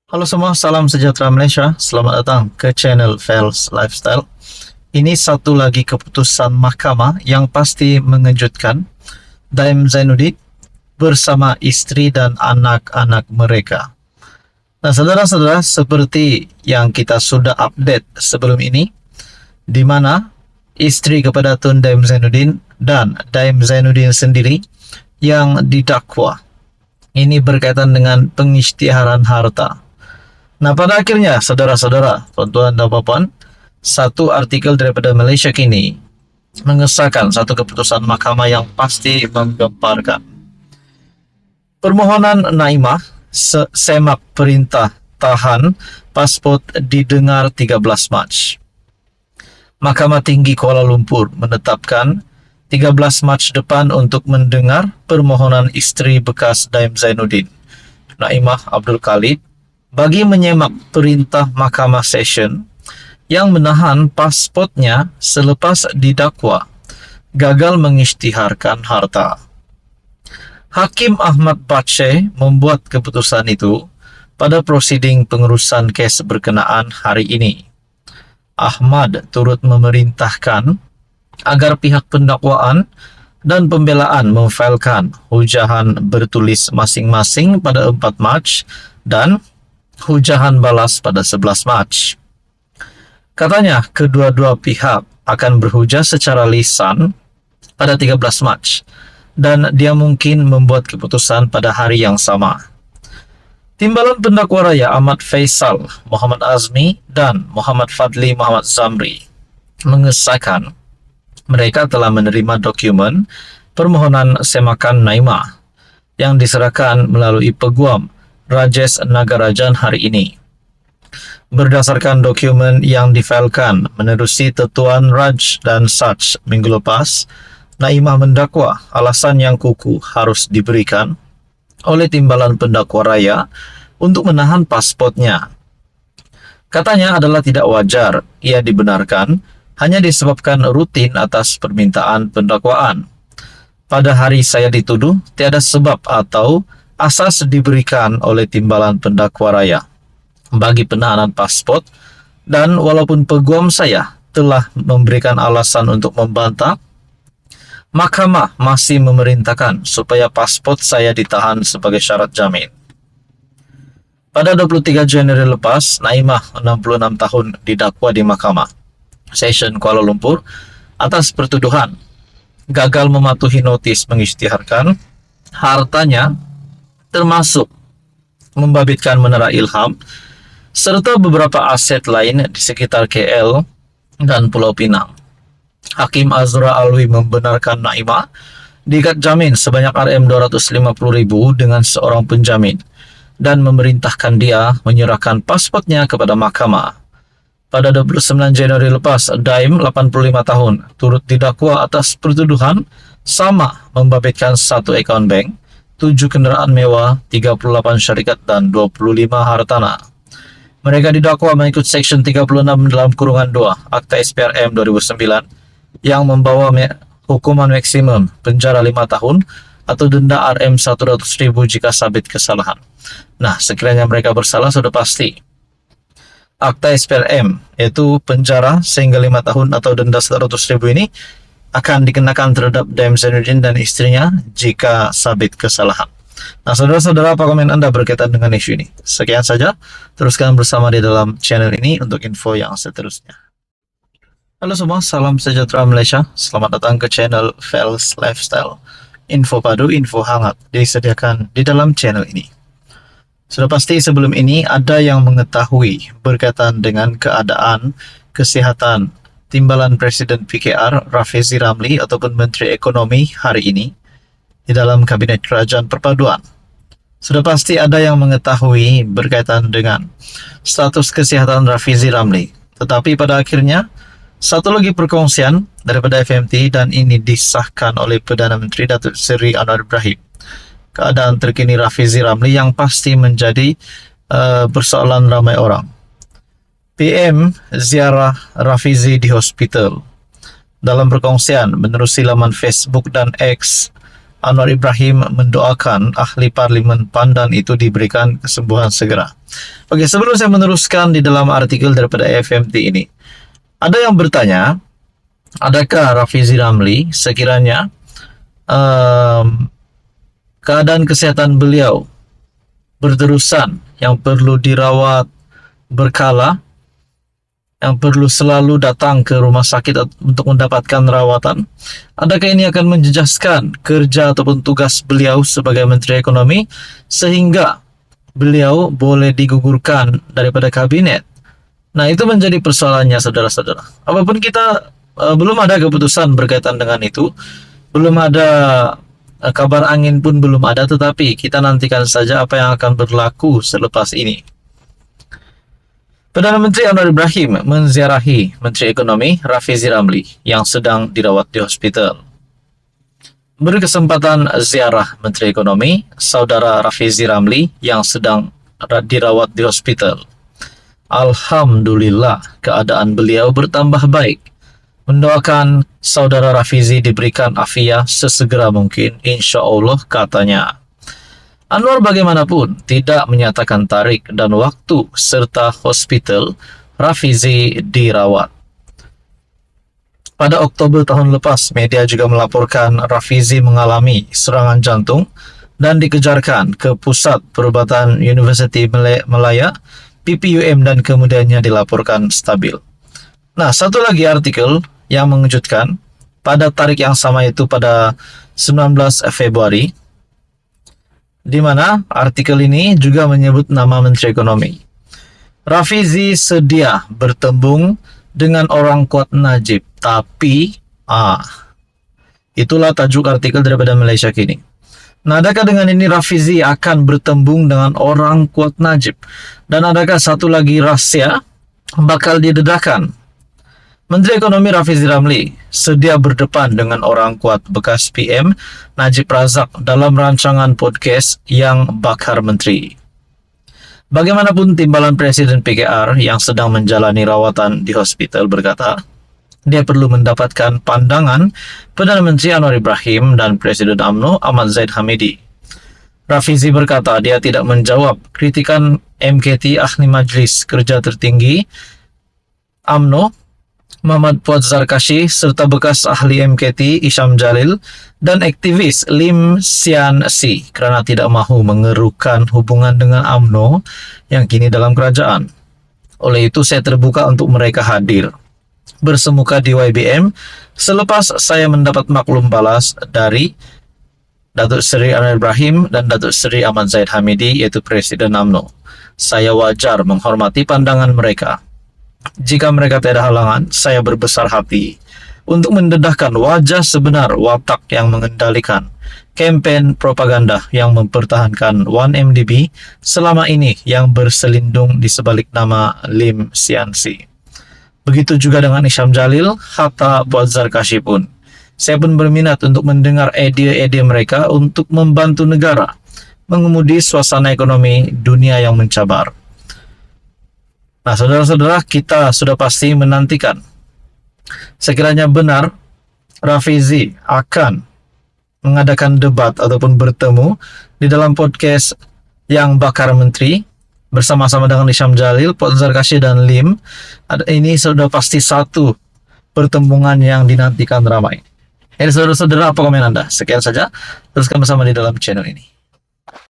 Halo semua, salam sejahtera Malaysia. Selamat datang ke channel Fels Lifestyle. Ini satu lagi keputusan mahkamah yang pasti mengejutkan. Daim Zainuddin bersama isteri dan anak-anak mereka. Nah, saudara-saudara, seperti yang kita sudah update sebelum ini, di mana isteri kepada Tun Daim Zainuddin dan Daim Zainuddin sendiri yang didakwa. Ini berkaitan dengan pengisytiharan harta. Nah, pada akhirnya, saudara-saudara, tuan-tuan dan puan, satu artikel daripada Malaysia Kini mengesahkan satu keputusan mahkamah yang pasti menggemparkan. Permohonan Naimah semak perintah tahan pasport didengar 13 Mac. Mahkamah Tinggi Kuala Lumpur menetapkan 13 Mac depan untuk mendengar permohonan isteri bekas Daim Zainuddin, Naimah Abdul Khalid, bagi menyemak perintah Mahkamah Session yang menahan pasportnya selepas didakwa gagal mengisytiharkan harta. Hakim Ahmad Bache membuat keputusan itu pada prosiding pengurusan kes berkenaan hari ini. Ahmad turut memerintahkan agar pihak pendakwaan dan pembelaan memfailkan hujahan bertulis masing-masing pada 4 Mac dan hujahan balas pada 11 Mac. Katanya, kedua-dua pihak akan berhujah secara lisan pada 13 Mac dan dia mungkin membuat keputusan pada hari yang sama. Timbalan pendakwa raya Ahmad Faisal, Muhammad Azmi dan Muhammad Fadli Muhammad Zamri mengesahkan mereka telah menerima dokumen permohonan semakan Naimah yang diserahkan melalui Peguam Rajesh Nagarajan hari ini. Berdasarkan dokumen yang difailkan menerusi Tetuan Raj dan Sach minggu lepas, Naimah mendakwa alasan yang kukuh harus diberikan oleh timbalan pendakwa raya untuk menahan pasportnya. Katanya adalah tidak wajar ia dibenarkan hanya disebabkan rutin atas permintaan pendakwaan. Pada hari saya dituduh, tiada sebab atau asas diberikan oleh timbalan pendakwa raya bagi penahanan pasport, dan walaupun peguam saya telah memberikan alasan untuk membantah, mahkamah masih memerintahkan supaya pasport saya ditahan sebagai syarat jamin. Pada 23 Januari lepas, Naimah 66 tahun didakwa di Mahkamah Session Kuala Lumpur atas pertuduhan gagal mematuhi notis mengisytiharkan hartanya, termasuk membabitkan Menara Ilham serta beberapa aset lain di sekitar KL dan Pulau Pinang. Hakim Azra Alwi membenarkan Naimah diikat jamin sebanyak RM250,000 dengan seorang penjamin dan memerintahkan dia menyerahkan pasportnya kepada mahkamah. Pada 29 Januari lepas, Daim 85 tahun turut didakwa atas pertuduhan sama membabitkan 1 akaun bank, 7 kenderaan mewah, 38 syarikat dan 25 hartanah. Mereka didakwa mengikut Seksyen 36 dalam kurungan 2 Akta SPRM 2009 yang membawa hukuman maksimum penjara 5 tahun atau denda RM100,000 jika sabit kesalahan. Nah, sekiranya mereka bersalah sudah pasti Akta SPRM, yaitu penjara sehingga 5 tahun atau denda 100,000 ini akan dikenakan terhadap Daim Zainuddin dan istrinya jika sabit kesalahan. Nah, saudara-saudara, apa komen Anda berkaitan dengan isu ini? Sekian saja, teruskan bersama di dalam channel ini untuk info yang seterusnya. Halo semua, salam sejahtera Malaysia. Selamat datang ke channel Fels Lifestyle. Info padu, info hangat disediakan di dalam channel ini. Sudah pasti sebelum ini ada yang mengetahui berkaitan dengan keadaan kesihatan Timbalan Presiden PKR Rafizi Ramli ataupun Menteri Ekonomi hari ini di dalam Kabinet Kerajaan Perpaduan. Sudah pasti ada yang mengetahui berkaitan dengan status kesihatan Rafizi Ramli. Tetapi pada akhirnya, satu lagi perkongsian daripada FMT dan ini disahkan oleh Perdana Menteri Datuk Seri Anwar Ibrahim. Keadaan terkini Rafizi Ramli yang pasti menjadi persoalan ramai orang. PM ziarah Rafizi di hospital. Dalam perkongsian menerusi laman Facebook dan X, Anwar Ibrahim mendoakan ahli parlimen Pandan itu diberikan kesembuhan segera. Oke, sebelum saya meneruskan di dalam artikel daripada FMT ini, ada yang bertanya, adakah Rafizi Ramli sekiranya keadaan kesehatan beliau berterusan yang perlu dirawat berkala, yang perlu selalu datang ke rumah sakit untuk mendapatkan rawatan? Adakah ini akan menjejaskan kerja ataupun tugas beliau sebagai Menteri Ekonomi sehingga beliau boleh digugurkan daripada kabinet? Nah, itu menjadi persoalannya, saudara-saudara. Apapun kita belum ada keputusan berkaitan dengan itu, belum ada kabar angin pun belum ada, tetapi kita nantikan saja apa yang akan berlaku selepas ini. Perdana Menteri Anwar Ibrahim menziarahi Menteri Ekonomi Rafizi Ramli yang sedang dirawat di hospital. Berkesempatan ziarah Menteri Ekonomi, Saudara Rafizi Ramli yang sedang dirawat di hospital. Alhamdulillah, keadaan beliau bertambah baik. Mendoakan Saudara Rafizi diberikan afiah sesegera mungkin, insya Allah, katanya. Anwar bagaimanapun tidak menyatakan tarikh dan waktu serta hospital Rafizi dirawat. Pada Oktober tahun lepas, media juga melaporkan Rafizi mengalami serangan jantung dan dikejarkan ke Pusat Perubatan Universiti Malaya, PPUM, dan kemudiannya dilaporkan stabil. Nah, satu lagi artikel yang mengejutkan, pada tarikh yang sama itu pada 19 Februari, di mana artikel ini juga menyebut nama Menteri Ekonomi. Rafizi sedia bertembung dengan orang kuat Najib, tapi itulah tajuk artikel daripada Malaysia Kini. Nah, adakah dengan ini Rafizi akan bertembung dengan orang kuat Najib? Dan adakah satu lagi rahsia bakal didedahkan? Menteri Ekonomi Rafizi Ramli sedia berdepan dengan orang kuat bekas PM Najib Razak dalam rancangan podcast Yang Bakar Menteri. Bagaimanapun, timbalan Presiden PKR yang sedang menjalani rawatan di hospital berkata, dia perlu mendapatkan pandangan Perdana Menteri Anwar Ibrahim dan Presiden UMNO Ahmad Zahid Hamidi. Rafizi berkata dia tidak menjawab kritikan MKT Ahli Majlis Kerja Tertinggi UMNO Muhammad Fuad Zarkashi serta bekas ahli MKT Isham Jalil dan aktivis Lim Sian Si kerana tidak mahu mengerukan hubungan dengan UMNO yang kini dalam kerajaan. Oleh itu, saya terbuka untuk mereka hadir bersemuka di YBM selepas saya mendapat maklum balas dari Datuk Seri Anwar Ibrahim dan Datuk Seri Ahmad Zahid Hamidi, yaitu Presiden UMNO. Saya wajar menghormati pandangan mereka. Jika mereka tiada halangan, saya berbesar hati untuk mendedahkan wajah sebenar watak yang mengendalikan kempen propaganda yang mempertahankan 1MDB selama ini yang berselindung di sebalik nama Lim Sian Si. Begitu juga dengan Isham Jalil, Hatta Fuad Zarkashi pun. Saya pun berminat untuk mendengar idea-idea mereka untuk membantu negara mengemudi suasana ekonomi dunia yang mencabar. Nah, saudara-saudara, kita sudah pasti menantikan sekiranya benar Rafizi akan mengadakan debat ataupun bertemu di dalam podcast Yang Bakar Menteri bersama-sama dengan Isham Jalil, Fuad Zarkashi dan Lim. Ini sudah pasti satu pertemuan yang dinantikan ramai. Jadi saudara-saudara, apa komen Anda? Sekian saja, teruskan bersama di dalam channel ini.